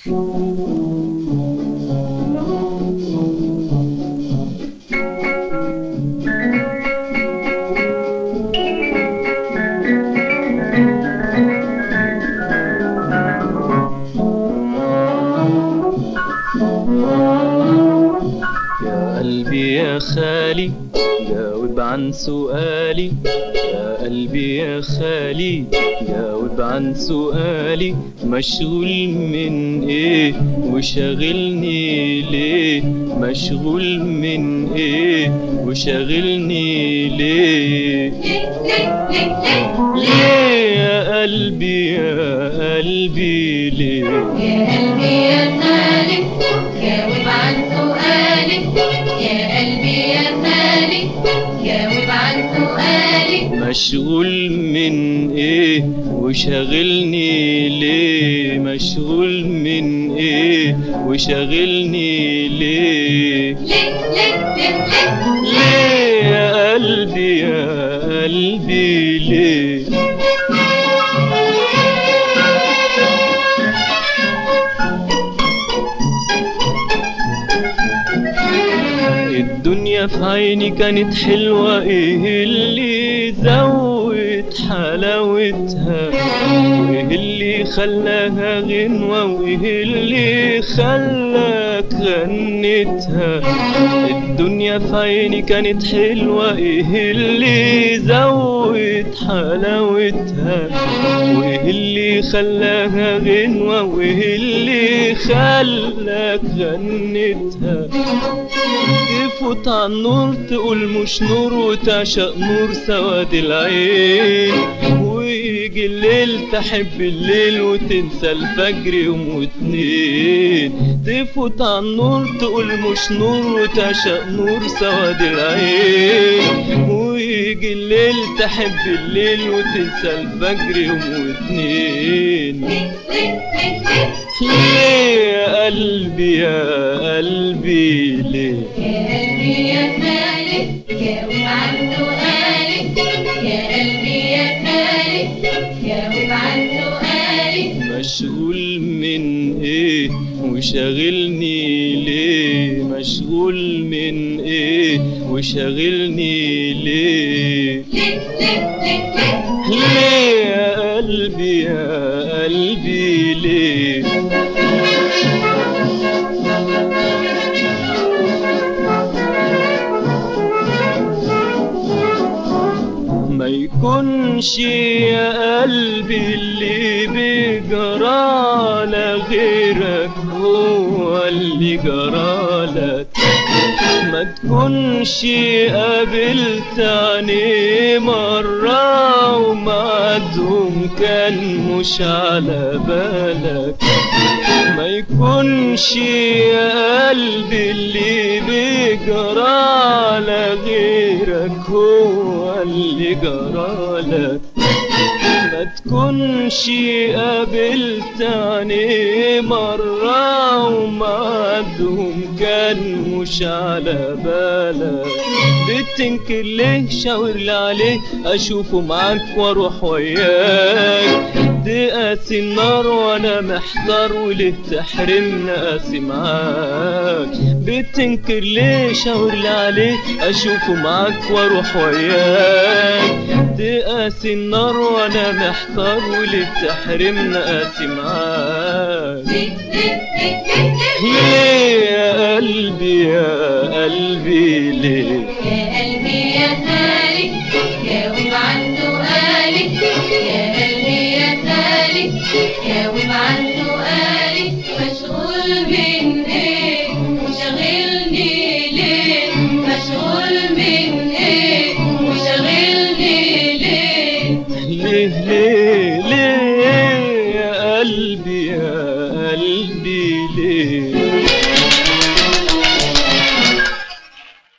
يا قلبي يا خالي جاوب عن سؤالي، يا قلبي يا خالي جاوب عن سؤالي، مشغول من ايه وشاغلني ليه؟ مشغول من ايه وشاغلني ليه؟ ليه يا قلبي يا قلبي ليه؟ يا قلبي يا خالي جاوب عن سؤالي، يا قلبي يا خالي جاوب عن سؤالي، مشغول من ايه وشاغلني ليه؟ مشغول من ايه وشاغلني ليه؟ ليه يا قلبي يا قلبي ليه؟ الدنيا في عيني كانت حلوة، ايه اللي زود حلاوتها؟ وايه اللي خلاها غنوة؟ وايه اللي خلاك غنتها؟ الدنيا في عيني كانت حلوة، ايه اللي زود حلاوتها؟ وايه اللي خلاها غنوة؟ وايه اللي خلاك غنتها؟ تفوت على النور تقول مش نور، وتعشق نور سواد العين، ويجي الليل تحب الليل وتنسى الفجر يوم واتنين. تفوت على النور تقول مش نور، وتعشق نور سواد العين، ويجي الليل تحب الليل وتنسى الفجر يوم واتنين. ليه يا قلبي يا قلبي ليه؟ يا قلبي يا خالي جاوب عن سؤالي، يا قلبي يا خالي جاوب عن سؤالي، مشغول من ايه وشاغلني ليه؟ مشغول من ايه وشاغلني ليه؟ ليه يا قلبي يا قلبي ليه؟ ما يكونش يا قلبي اللي بجرالك غيرك هو اللي جرالك، ما تكونش قابلت عيني مرة ومعدهم كان مش على بالك. ما يكونش يا قلبي اللي بجرالك غيرك هو اللي جرالك، ما تكونش قابلت عيني مرة ومعدهم كان مش على بالك. بتنكر ليه؟ شاورلي عليه اشوفه معاك واروح وياك. دي قاسي النار وانا محتار، وليه تحرمني قاسي معاك؟ بتنكر ليه؟ شاورلي عليه اشوفه معاك واروح وياك. دي قاسي النار وانا محتار، وليه تحرمني قاسي معاك؟ ليه يا قلبي يا قلبي ليه؟ يا قلبي يا خالي جاوب عن سؤالي، يا قلبي يا خالي جاوب عن سؤالي، مشغول من ايه وشاغلني ليه؟ مشغول من ايه وشاغلني ليه؟ ليه ليه ليه؟